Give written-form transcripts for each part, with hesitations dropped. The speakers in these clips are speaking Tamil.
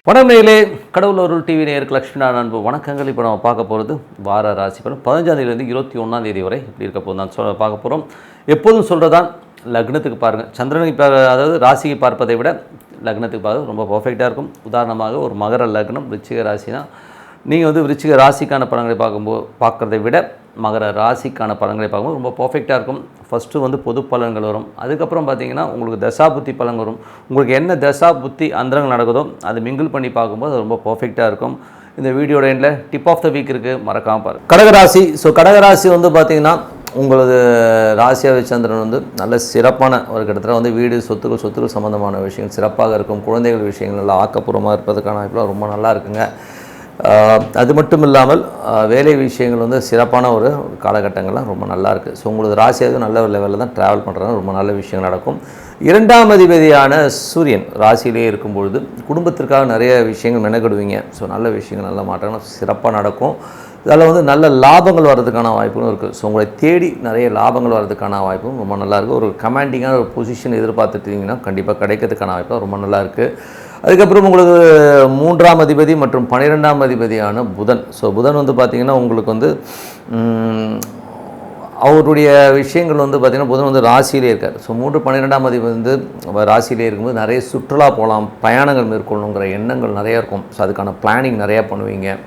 வணக்கம் நேயர்களே, கடவுள் அருள் டிவி நேயருக்கு லட்சுமி நாராயண அன்பு வணக்கங்கள். இப்போ நம்ம பார்க்க போகிறது வார ராசி பலன் 15ஆம் தேதியிலேருந்து 21ஆம் தேதி வரை இப்படி இருக்க போது தான் பார்க்க போகிறோம். எப்போதும் சொல்கிறதான் லக்னத்துக்கு பாருங்கள். சந்திரனுக்கு அதாவது ராசிக்கு பார்ப்பதை விட லக்னத்துக்கு பார்க்க ரொம்ப பர்ஃபெக்டாக இருக்கும். உதாரணமாக ஒரு மகர லக்னம் விருச்சிக ராசினா நீங்கள் விருச்சிக ராசிக்கான பலன்களை பார்க்குறதை விட மகர ராசிக்கான பலன்களை பார்க்கும்போது ரொம்ப பர்ஃபெக்டாக இருக்கும். ஃபஸ்ட்டு பொது பலன்கள் வரும். அதுக்கப்புறம் பார்த்திங்கன்னா உங்களுக்கு தசா புத்தி பலன் வரும். உங்களுக்கு என்ன தசா புத்தி அந்தரங்கள் நடக்குதோ அதை மிங்கிள் பண்ணி பார்க்கும்போது அது ரொம்ப பர்ஃபெக்டாக இருக்கும். இந்த வீடியோட எண்டில் டிப் ஆஃப் த வீக் இருக்குது, மறக்காமல் பாருங்கள். கடகராசி. கடகராசி பார்த்திங்கன்னா உங்களது ராசியாவை சந்திரன் நல்ல சிறப்பான ஒரு கிட்டத்தட்ட வீடு சொத்துக்கள் சம்மந்தமான விஷயங்கள் சிறப்பாக இருக்கும். குழந்தைகள் விஷயங்கள் நல்லா ஆக்கப்பூர்வமாக இருப்பதற்கான வாய்ப்புலாம் ரொம்ப நல்லா இருக்குங்க. அது மட்டும் இல்லாமல் வேலை விஷயங்கள் சிறப்பான ஒரு காலகட்டங்கள்லாம் ரொம்ப நல்லா இருக்குது. ஸோ உங்களது ராசியாவது நல்ல ஒரு லெவலில் தான் ட்ராவல் பண்ணுறாங்க. ரொம்ப நல்ல விஷயங்கள் நடக்கும். 2ஆம் அதிபதியான சூரியன் ராசியிலே இருக்கும்பொழுது குடும்பத்திற்காக நிறைய விஷயங்கள் மெனக்கெடுவீங்க. ஸோ நல்ல விஷயங்கள் நல்ல மாற்றங்கள் சிறப்பாக நடக்கும். அதில் நல்ல லாபங்கள் வர்றதுக்கான வாய்ப்புகளும் இருக்குது. ஸோ உங்களை தேடி நிறைய லாபங்கள் வர்றதுக்கான வாய்ப்பும் ரொம்ப நல்லாயிருக்கு. ஒரு கமாண்டிங்கான ஒரு பொசிஷன் எதிர்பார்த்துட்டிங்கன்னா கண்டிப்பாக கிடைக்கிறதுக்கான வாய்ப்பு ரொம்ப நல்லாயிருக்கு. அதுக்கப்புறம் உங்களுக்கு 3ஆம் அதிபதி மற்றும் 12ஆம் அதிபதியான புதன். ஸோ புதன் பார்த்திங்கன்னா உங்களுக்கு அவருடைய விஷயங்கள் பார்த்திங்கன்னா புதன் ராசியிலே இருக்கார். ஸோ 3, 12ஆம் அதிபதி ராசியிலே இருக்கும்போது நிறைய சுற்றுலா போகலாம், பயணங்கள் மேற்கொள்ளணுங்கிற எண்ணங்கள் நிறையா இருக்கும். ஸோ அதுக்கான பிளானிங் நிறையா பண்ணுவீங்க.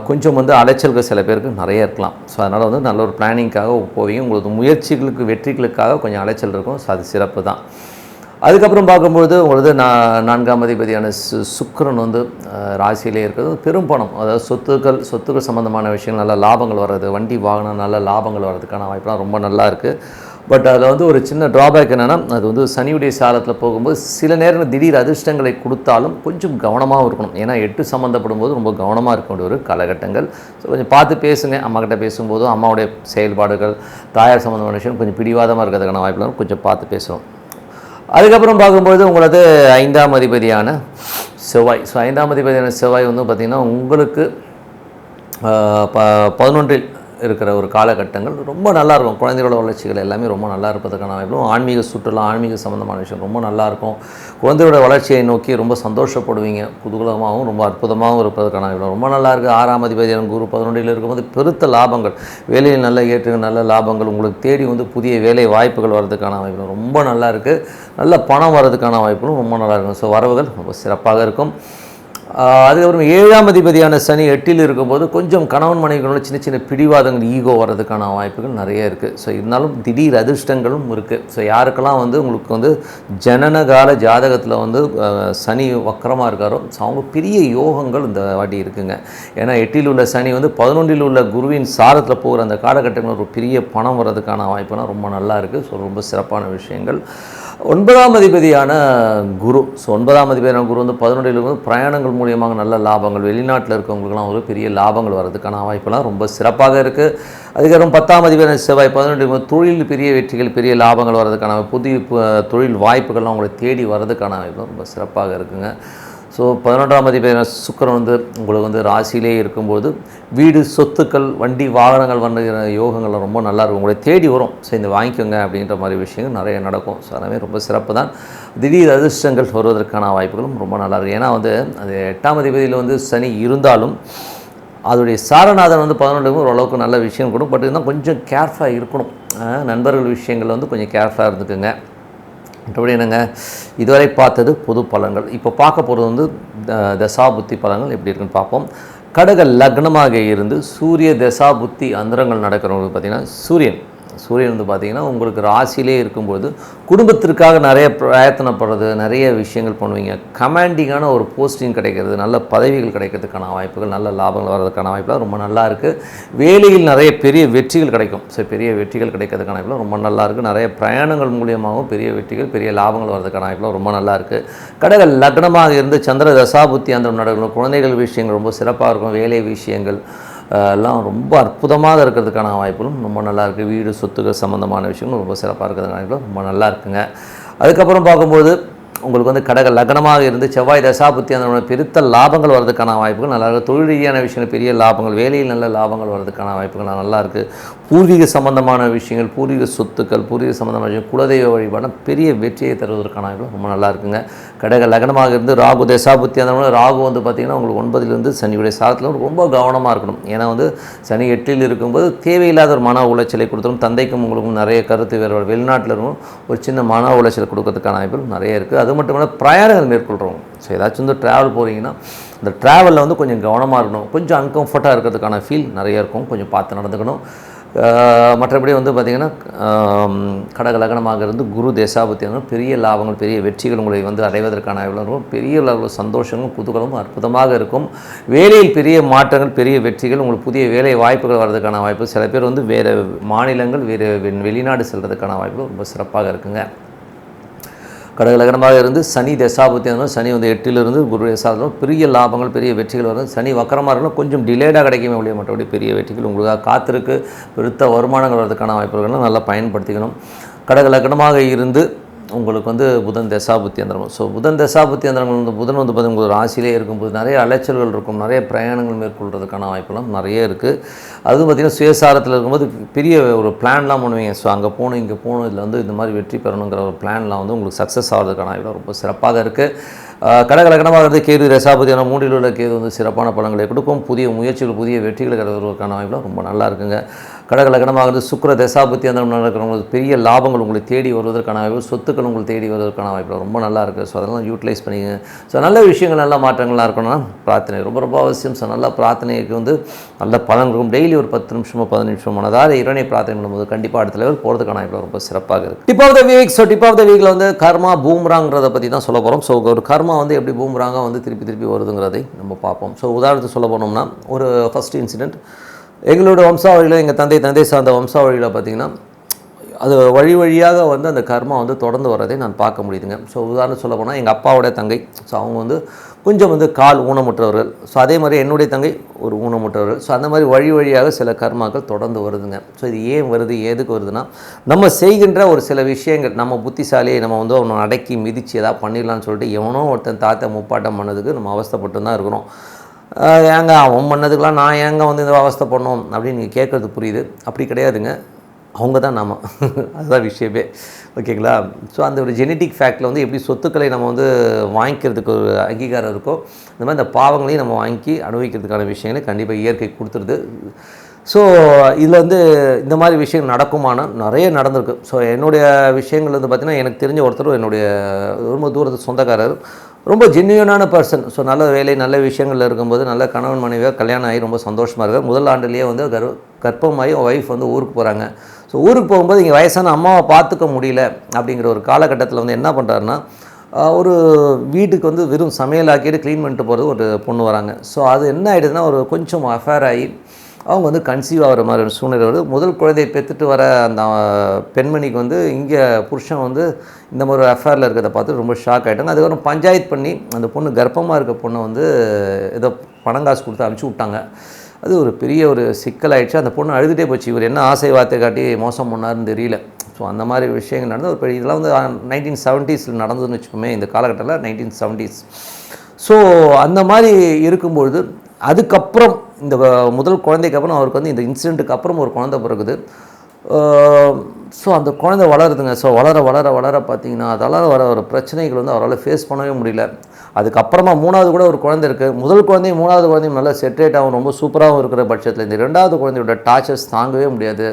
கொஞ்சம் அலைச்சல்கள் சில பேருக்கு நிறைய இருக்கலாம். ஸோ அதனால் நல்ல ஒரு பிளானிங்காக போவீங்க. உங்களுக்கு முயற்சிகளுக்கு வெற்றிகளுக்காக கொஞ்சம் அலைச்சல் இருக்கும். ஸோ அது சிறப்பு தான். அதுக்கப்புறம் பார்க்கும்பொழுது உங்களுக்கு 4ஆம் அதிபதியான சுக்கிரன் ராசியிலே இருக்கிறது. பெரும் பணம், அதாவது சொத்துக்கள் சம்மந்தமான விஷயங்கள் நல்ல லாபங்கள் வர்றது, வண்டி வாகனம் நல்ல லாபங்கள் வர்றதுக்கான வாய்ப்புலாம் ரொம்ப நல்லா இருக்குது. பட் அதில் ஒரு சின்ன ட்ராபேக் என்னென்னா அது சனியுடைய சாரத்தில் போகும்போது சில நேரம் திடீர் அதிர்ஷ்டங்களை கொடுத்தாலும் கொஞ்சம் கவனமாகவும் இருக்கணும். ஏன்னா 8 சம்மந்தப்படும் போது ரொம்ப கவனமாக இருக்க வேண்டிய ஒரு காலகட்டங்கள். ஸோ கொஞ்சம் பார்த்து பேசுங்க. அம்மாக்கிட்ட பேசும்போது அம்மாவுடைய செயல்பாடுகள் தாயார் சம்மந்தமான விஷயம் கொஞ்சம் பிடிவாதமாக இருக்கிறதுக்கான வாய்ப்புலாம் கொஞ்சம் பார்த்து பேசணும். அதுக்கப்புறம் பார்க்கும்போது உங்களது 5ஆம் அதிபதியான செவ்வாய். ஸோ 5ஆம் அதிபதியான செவ்வாய் பார்த்திங்கன்னா உங்களுக்கு 11இல் இருக்கிற ஒரு காலகட்டங்கள் ரொம்ப நல்லாயிருக்கும். குழந்தைகளோட வளர்ச்சிகள் எல்லாமே ரொம்ப நல்லா இருப்பதற்கான வாய்ப்பும், ஆன்மீக சுற்றுலா ஆன்மீக சம்மந்தமான விஷயம் ரொம்ப நல்லாயிருக்கும். குழந்தையோட வளர்ச்சியை நோக்கி ரொம்ப சந்தோஷப்படுவீங்க. குதூகலமாகவும் ரொம்ப அற்புதமாகவும் இருப்பதற்கான வாய்ப்பு ரொம்ப நல்லா இருக்குது. 6ஆம் அதிபதியான குரு 11இல் இருக்கும்போது பெருத்த லாபங்கள், வேலையில் நல்ல ஏற்றுகள், நல்ல லாபங்கள் உங்களுக்கு தேடி புதிய வேலை வாய்ப்புகள் வர்றதுக்கான வாய்ப்பு ரொம்ப நல்லா இருக்குது. நல்ல பணம் வர்றதுக்கான வாய்ப்புகளும் ரொம்ப நல்லா இருக்கும். ஸோ வரவுகள் ரொம்ப சிறப்பாக இருக்கும். அதுக்கப்புறம் 7ஆம் அதிபதியான சனி 8இல் இருக்கும்போது கொஞ்சம் கணவன் மனைவிகளோட சின்ன பிடிவாதங்கள், ஈகோ வர்றதுக்கான வாய்ப்புகள் நிறைய இருக்குது. ஸோ இருந்தாலும் திடீர் அதிர்ஷ்டங்களும் இருக்குது. ஸோ யாருக்கெல்லாம் உங்களுக்கு ஜனனகால ஜாதகத்தில் சனி வக்கரமாக இருக்காரோ ஸோ அவங்க பெரிய யோகங்கள் இந்த வாட்டி இருக்குங்க. ஏன்னா 8இல் உள்ள சனி 11இல் உள்ள குருவின் சாரத்தில் போகிற அந்த காலகட்டங்களில் ஒரு பெரிய பணம் வர்றதுக்கான வாய்ப்புலாம் ரொம்ப நல்லா இருக்குது. ஸோ ரொம்ப சிறப்பான விஷயங்கள். 9ஆம் அதிபதியான குரு. ஸோ 9ஆம் அதிபதியான குரு 11இல் பிரயாணங்கள் மூலியமாக நல்ல லாபங்கள், வெளிநாட்டில் இருக்கவங்களுக்குலாம் ஒரு பெரிய லாபங்கள் வர்றதுக்கான வாய்ப்பெல்லாம் ரொம்ப சிறப்பாக இருக்குது. அதுக்கப்புறம் 10ஆம் அதிபதியான செவ்வாய் 11இல் தொழில் பெரிய வெற்றிகள், பெரிய லாபங்கள் வர்றதுக்கான புதிய தொழில் வாய்ப்புகள்லாம் உங்களை தேடி வர்றதுக்கான வாய்ப்பு ரொம்ப சிறப்பாக இருக்குங்க. ஸோ 11ஆம் அதிபதியான சுக்கிரன் உங்களுக்கு ராசியிலே இருக்கும்போது வீடு, சொத்துக்கள், வண்டி வாகனங்கள் வந்துகிற யோகங்கள் ரொம்ப நல்லாயிருக்கும். உங்களை தேடி வரும். ஸோ இந்த வாங்கிக்கோங்க அப்படின்ற மாதிரி விஷயங்கள் நிறைய நடக்கும். ஸோ அதனால் ரொம்ப சிறப்பு தான். திடீர் அதிர்ஷ்டங்கள் வருவதற்கான வாய்ப்புகளும் ரொம்ப நல்லாயிருக்கும். ஏன்னா அது 8ஆம் அதிபதியில் சனி இருந்தாலும் அதோடைய சாரநாதன் 11 ஓரளவுக்கு நல்ல விஷயம் கொடுக்கும். பட் இருந்தால் கொஞ்சம் கேர்ஃபுல்லாக இருக்கணும். நண்பர்கள் விஷயங்கள் கொஞ்சம் கேர்ஃபுல்லாக இருந்துக்குங்க. மற்றபடி என்னங்க, இதுவரை பார்த்தது பொது பலன்கள். இப்போ பார்க்க போகிறது தசா புத்தி பலன்கள் எப்படி இருக்குன்னு பார்ப்போம். கடக லக்னமாக இருந்து சூரிய தசா புத்தி அந்தரங்கள் நடக்கிறவங்களுக்கு பார்த்திங்கன்னா சூரியன் பார்த்திங்கன்னா உங்களுக்கு ராசியிலே இருக்கும்போது குடும்பத்திற்காக நிறைய பிரயத்தனப்படுறது, நிறைய விஷயங்கள் பண்ணுவீங்க. கமாண்டிங்கான ஒரு போஸ்டிங் கிடைக்கிறது, நல்ல பதவிகள் கிடைக்கிறதுக்கான வாய்ப்புகள், நல்ல லாபங்கள் வர்றதுக்கான வாய்ப்புலாம் ரொம்ப நல்லா இருக்குது. வேலையில் நிறைய பெரிய வெற்றிகள் கிடைக்கும். ஸோ பெரிய வெற்றிகள் கிடைக்கிறதுக்கான வாய்ப்புலாம் ரொம்ப நல்லா இருக்குது. நிறைய பிரயாணங்கள் மூலியமாகவும் பெரிய வெற்றிகள், பெரிய லாபங்கள் வர்றதுக்கான வாய்ப்புலாம் ரொம்ப நல்லா இருக்குது. கடக லக்னமாக இருந்து சந்திர தசாபுத்தி அந்த நடக்கணும். குழந்தைகள் விஷயங்கள் ரொம்ப சிறப்பாக இருக்கும். வேலை விஷயங்கள் எல்லாம் ரொம்ப அற்புதமாக இருக்கிறதுக்கான வாய்ப்புகளும் ரொம்ப நல்லா இருக்குது. வீடு, சொத்துக்கள் சம்மந்தமான விஷயங்களும் ரொம்ப சிறப்பாக இருக்கிறதுக்கான வாய்ப்புகளும் ரொம்ப நல்லா இருக்குங்க. அதுக்கப்புறம் பார்க்கும்போது உங்களுக்கு கடக லக்னமாக இருந்து செவ்வாய் தசாபுத்தி அந்த பெருத்த லாபங்கள் வர்றதுக்கான வாய்ப்புகள் நல்லா இருக்குது. தொழில் ரீதியான விஷயங்கள் பெரிய லாபங்கள், வேலையில் நல்ல லாபங்கள் வர்றதுக்கான வாய்ப்புகள் நல்லா இருக்குது. பூர்வீக சம்பந்தமான விஷயங்கள், பூர்வீக சொத்துக்கள், பூர்வீக சம்பந்தமான விஷயம், குலதெய்வ வழிபாடு பெரிய வெற்றியை தருவதற்கான வாய்ப்புகள் ரொம்ப நல்லா இருக்குங்க. கடக லக்னமாக இருந்து ராகு தசாபுத்தி அந்த ராகு வந்து பார்த்திங்கன்னா உங்களுக்கு 9லேருந்து சனியுடைய சாரத்தில் ரொம்ப கவனமாக இருக்கணும். ஏன்னா வந்து சனி 8ல் இருக்கும்போது தேவையில்லாத ஒரு மன உளைச்சலை கொடுத்துரும். தந்தைக்கும் உங்களுக்கும் நிறைய கருத்து வேறுபாடு, வெளிநாட்டில் இருக்கும் ஒரு சின்ன மன உளைச்சலை கொடுக்கறதுக்கான வாய்ப்புகள் நிறைய இருக்குது. அது மட்டும் இல்லாமல் பிரயாணங்கள் மேற்கொள்கிறோம். ஸோ ஏதாச்சும் வந்து ட்ராவல் போகிறீங்கன்னா இந்த ட்ராவலில் வந்து கொஞ்சம் கவனமாக இருக்கணும். கொஞ்சம் அன்கம்ஃபர்ட்டாக இருக்கிறதுக்கான ஃபீல் நிறைய இருக்கும், கொஞ்சம் பார்த்து நடந்துக்கணும். மற்றபடி வந்து பார்த்திங்கன்னா கடக லக்னமாக இருந்து குரு தேசாபுத்தி பெரிய லாபங்கள் பெரிய வெற்றிகள் உங்களை வந்து அடைவதற்கான இருக்கும். பெரிய அளவில் சந்தோஷங்களும் குதூகலமும் அற்புதமாக இருக்கும். வேலையில் பெரிய மாற்றங்கள் பெரிய வெற்றிகள், உங்களுக்கு புதிய வேலை வாய்ப்புகள் வர்றதுக்கான வாய்ப்பு. சில பேர் வந்து வேறு மாநிலங்கள் வேறு வெளிநாடு செல்வதற்கான வாய்ப்பு ரொம்ப சிறப்பாக இருக்குங்க. கடக லக்னமாக இருந்து சனி தசாபுத்தி சனி வந்து 8லிருந்து குரு தசாபுத்தி பெரிய லாபங்கள் பெரிய வெற்றிகள் வரும். சனி வக்கரமாக இருக்கணும், கொஞ்சம் டிலேடாக கிடைக்குமே ஒழிய மற்றபடி பெரிய வெற்றிகள் உங்களுக்காக காத்திருக்கு. பெருத்த வருமானங்கள் வரதுக்கான வாய்ப்புகள்லாம் நல்லா பயன்படுத்திக்கணும். கடக லக்னமாக இருந்து உங்களுக்கு வந்து புதன் தசாபுத்தி அந்தரம். ஸோ புதன் தசாபுத்தி அந்தரங்கள் வந்து புதன் வந்து பார்த்திங்கன்னா ஒரு ராசியிலே இருக்கும்போது நிறைய அலைச்சல்கள் இருக்கும், நிறைய பிரயாணங்கள் மேற்கொள்கிறதுக்கான வாய்ப்பெல்லாம் நிறைய இருக்குது. அதுவும் பார்த்திங்கன்னா சுயசாரத்தில் இருக்கும்போது பெரிய ஒரு பிளான்லாம் பண்ணுவீங்க. ஸோ அங்கே போகணும் இங்கே போகணும், இதில் வந்து இந்த மாதிரி வெற்றி பெறணுங்கிற ஒரு பிளான்லாம் வந்து உங்களுக்கு சக்ஸஸ் ஆகிறதுக்கான வாய்ப்பு ரொம்ப சிறப்பாக இருக்குது. கடக லக்னமாக இருந்து கேது தசாபுத்தி 3ல் உள்ள கேது வந்து சிறப்பான பலன்களை கொடுக்கும். புதிய முயற்சிகள் புதிய வெற்றிகளை கிடைக்கிறதுக்கான வாய்ப்புலாம் ரொம்ப நல்லா இருக்குங்க. கடக லக்னமாக இருந்து சுக்கிர தசாபுத்தி அந்த நடக்கிறவங்களுக்கு பெரிய லாபங்கள் உங்களை தேடி வருவதற்கான வாய்ப்பு, சொத்துக்கள் உங்களுக்கு தேடி வருவதற்கான வாய்ப்பு ரொம்ப நல்லா இருக்குது. ஸோ அதெல்லாம் யூட்டிலைஸ் பண்ணிங்க. ஸோ நல்ல விஷயங்கள் நல்ல மாற்றங்கள்லாம் இருக்கணும்னா பிரார்த்தனை ரொம்ப ரொம்ப அவசியம். ஸோ நல்ல பிரார்த்தனைக்கு வந்து நல்ல பலன் இருக்கும். டெய்லி ஒரு 10 நிமிஷமோ 15 நிமிஷம் மனதார இறைவனை பிரார்த்தனை பண்ணும்போது கண்டிப்பாக அடுத்த லெவல் போகிறதுக்கான வாய்ப்பு ரொம்ப சிறப்பாக இருக்குது. Tip of the week. So tip of the வீக்கில் வந்து கர்மா பூம்ராங்கிறத பற்றி தான் சொல்ல போகிறோம். ஸோ ஒரு கர்மா வந்து எப்படி பூம்ராங்காக வந்து திருப்பி வருதுங்கிறதை நம்ம பார்ப்போம். ஸோ உதாரணத்துக்கு சொல்ல போனோம்னா ஒரு ஃபஸ்ட் இன்சிடென்ட் எங்களோட வம்சாவழியில் எங்கள் தந்தை சார்ந்த வம்சாவழியில் பார்த்திங்கன்னா அது வழியாக வந்து அந்த கர்மா வந்து தொடர்ந்து வரதை நான் பார்க்க முடியுதுங்க. ஸோ உதாரணம் சொல்ல போனால் எங்கள் அப்பாவோடைய தங்கை, ஸோ அவங்க வந்து கொஞ்சம் வந்து கால் ஊனமுற்றவர்கள். ஸோ அதே மாதிரி என்னுடைய தங்கை ஒரு ஊனமுற்றவர்கள். ஸோ அந்த மாதிரி வழியாக சில கர்மாக்கள் தொடர்ந்து வருதுங்க. ஸோ இது ஏன் வருது எதுக்கு வருதுன்னா நம்ம செய்கின்ற ஒரு சில விஷயங்கள் நம்ம புத்திசாலியை நம்ம வந்து அவனை அடக்கி மிதித்து எதாவது பண்ணிடலான்னு சொல்லிட்டு எவனோ ஒருத்தன் தாத்தா முப்பாட்டம் பண்ணதுக்கு நம்ம அவஸ்தைப்பட்டு தான் இருக்கிறோம். ஏங்க அவன் பண்ணதுக்கெலாம் நான் ஏங்க வந்து இந்த அவஸ்தை பண்ணோம் அப்படின்னு நீங்கள் கேட்குறது புரியுது. அப்படி கிடையாதுங்க, அவங்க தான் நாம அதுதான் விஷயமே. ஓகேங்களா? ஸோ அந்த ஒரு ஜெனட்டிக் ஃபேக்டில் வந்து எப்படி சொத்துக்களை நம்ம வந்து வாங்கிக்கிறதுக்கு ஒரு அங்கீகாரம் இருக்கோ, இந்த மாதிரி இந்த பாவங்களையும் நம்ம வாங்கி அனுபவிக்கிறதுக்கான விஷயங்களை கண்டிப்பாக இயற்கை கொடுத்துருது. ஸோ இதில் வந்து இந்த மாதிரி விஷயங்கள் நடக்குமானா நிறைய நடந்திருக்கு. ஸோ என்னுடைய விஷயங்கள் வந்து பார்த்திங்கன்னா எனக்கு தெரிஞ்ச ஒருத்தர் என்னுடைய ரொம்ப தூரத்து சொந்தக்காரர், ரொம்ப ஜென்யூனான பர்சன். ஸோ நல்ல வேலை நல்ல விஷயங்கள் இருக்கும்போது நல்ல கணவன் மனைவியாக கல்யாணம் ஆகி ரொம்ப சந்தோஷமாக இருக்கார். முதல் ஆண்டுலேயே வந்து கர்ப்பமாகி ஒய்ஃப் வந்து ஊருக்கு போகிறாங்க. ஸோ ஊருக்கு போகும்போது இங்கே வயசான அம்மாவை பார்த்துக்க முடியல அப்படிங்கிற ஒரு காலகட்டத்தில் வந்து என்ன பண்ணுறாருன்னா ஒரு வீட்டுக்கு வந்து வெறும் சமையலாக்கிட்டு க்ளீன் பண்ணிட்டு போகிறது ஒரு பொண்ணு வராங்க. ஸோ அது என்ன ஆகிடுதுன்னா ஒரு கொஞ்சம் அஃபேர் ஆகி அவங்க வந்து கன்சீவ் ஆகிற மாதிரி ஒரு சூழ்நிலை வருது. முதல் குழந்தையை பெற்றுட்டு வர அந்த பெண்மணிக்கு வந்து இங்கே புருஷன் வந்து இந்த மாதிரி ஒரு அஃபேரில் இருக்கிறத பார்த்து ரொம்ப ஷாக் ஆகிட்டாங்க. அதுக்கப்புறம் பஞ்சாயத்து பண்ணி அந்த பொண்ணு கர்ப்பமாக இருக்க பொண்ணை வந்து ஏதோ பணம் காசு கொடுத்து அனுப்பிச்சி விட்டாங்க. அது ஒரு பெரிய ஒரு சிக்கலாயிடுச்சு. அந்த பொண்ணு அழுதுகிட்டே போச்சு, இவர் என்ன ஆசை வார்த்தை காட்டி மோசம் பண்ணாருன்னு தெரியல. ஸோ அந்த மாதிரி விஷயங்கள் நடந்து ஒரு இதெல்லாம் வந்து 1970s நடந்ததுன்னு வச்சுக்கோமே, இந்த காலகட்டத்தில் 1970s. ஸோ அந்த மாதிரி இருக்கும்பொழுது அதுக்கப்புறம் இந்த முதல் குழந்தைக்கு அப்புறம் அவருக்கு வந்து இந்த இன்சிடெண்ட்டுக்கு அப்புறம் ஒரு குழந்தை பிறகுது. ஸோ அந்த குழந்தை வளருதுங்க. ஸோ வளர பார்த்திங்கன்னா அதெல்லாம் வர ஒரு பிரச்சனைகள் வந்து அவரால் ஃபேஸ் பண்ணவே முடியல. அதுக்கப்புறமா 3வது கூட ஒரு குழந்தை இருக்குது. முதல் குழந்தையும் 3வது குழந்தையும் நல்லா செட்ரேட்டாகவும் ரொம்ப சூப்பராகவும் இருக்கிற பட்சத்தில் இந்த 2வது குழந்தையோட டார்ச்சர்ஸ் தாங்கவே முடியாது.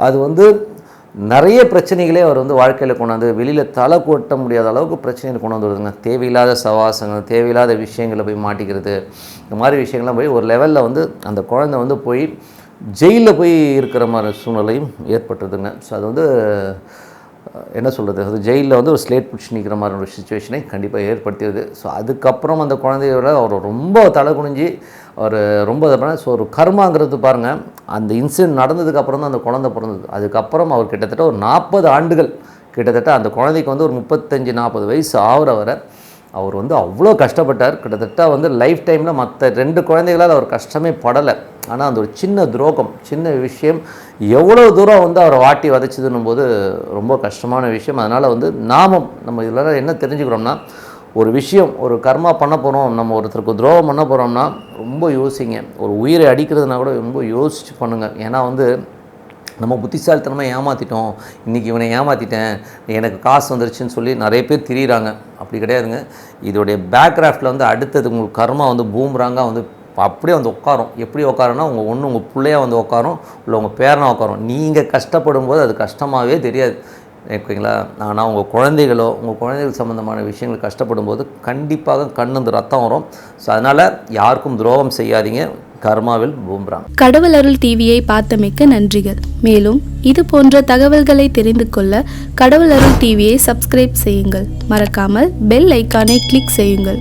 அது வந்து நிறைய பிரச்சனைகளே அவர் வந்து வாழ்க்கையில் கொண்டாந்து வெளியில் தலை கொட்ட முடியாத அளவுக்கு பிரச்சனைகள் கொண்டு வந்துடுதுங்க. தேவையில்லாத சவாசங்கள், தேவையில்லாத விஷயங்களை போய் மாட்டிக்கிறது, இந்த மாதிரி விஷயங்கள்லாம் போய் ஒரு லெவலில் வந்து அந்த குழந்தை வந்து போய் ஜெயிலில் போய் இருக்கிற மாதிரி சூழ்நிலையும் ஏற்பட்டுருதுங்க. ஸோ அது வந்து என்ன சொல்கிறது, அது ஜெயிலில் வந்து ஒரு ஸ்லேட் பிடிச்சி நிற்கிற மாதிரி ஒரு சுச்சுவேஷனை கண்டிப்பாக ஏற்படுத்திடுது. ஸோ அதுக்கப்புறம் அந்த குழந்தையோட அவர் ரொம்ப தலை குனிஞ்சு அவர் ரொம்ப இதை பண்ண. ஸோ ஒரு கர்மாங்கிறது பாருங்கள், அந்த இன்சிடென்ட் நடந்ததுக்கப்புறம் தான் அந்த குழந்தை பிறந்தது. அதுக்கப்புறம் அவர் கிட்டத்தட்ட ஒரு 40 ஆண்டுகள் கிட்டத்தட்ட அந்த குழந்தைக்கு வந்து ஒரு 35-40 வயசு ஆகிற வரை அவர் வந்து அவ்வளோ கஷ்டப்பட்டார். கிட்டத்தட்ட வந்து லைஃப் டைமில் மற்ற 2 குழந்தைகளால் அவர் கஷ்டமே படலை. ஆனால் அந்த ஒரு சின்ன துரோகம், சின்ன விஷயம் எவ்வளோ தூரம் வந்து அவரை வாட்டி வதைச்சதுன்னும் போது ரொம்ப கஷ்டமான விஷயம். அதனால் வந்து நம்ம இதில் என்ன தெரிஞ்சுக்கிறோம்னா, ஒரு விஷயம் ஒரு கர்மா பண்ண போகிறோம், நம்ம ஒருத்தருக்கு துரோகம் பண்ண போகிறோம்னா ரொம்ப யோசிங்க. ஒரு உயிரை அடிக்கிறதுனா கூட ரொம்ப யோசித்து பண்ணுங்கள். ஏன்னா வந்து நம்ம புத்திசாலித்தனமாக ஏமாற்றிட்டோம், இன்றைக்கி இவனை ஏமாற்றிட்டேன், எனக்கு காசு வந்துருச்சுன்னு சொல்லி நிறைய பேர் திரியிறாங்க. அப்படி கிடையாதுங்க. இதோடைய பேக்ராஃப்டில் வந்து அடுத்தது உங்களுக்கு கர்மா வந்து பூம்ராங்காக வந்து அப்படியே வந்து உட்காரும். எப்படி உட்காருன்னா உங்கள் பிள்ளையாக வந்து உட்காரும், இல்லை உங்கள் பேரனாக உட்காரும். நீங்கள் கஷ்டப்படும் போது அது கஷ்டமாகவே தெரியாது, ஓகேங்களா? ஆனால் உங்கள் குழந்தைகள் சம்மந்தமான விஷயங்கள் கஷ்டப்படும் போது கண்டிப்பாக கண்ணுந்து ரத்தம் வரும். ஸோ அதனால் யாருக்கும் துரோகம் செய்யாதீங்க, கர்மாவில் பூம்ராங். கடவுள் அருள் டிவியை பார்த்தமைக்க நன்றிகள். மேலும் இது போன்ற தகவல்களை தெரிந்து கொள்ள கடவுள் அருள் டிவியை சப்ஸ்கிரைப் செய்யுங்கள். மறக்காமல் பெல் ஐக்கானை கிளிக் செய்யுங்கள்.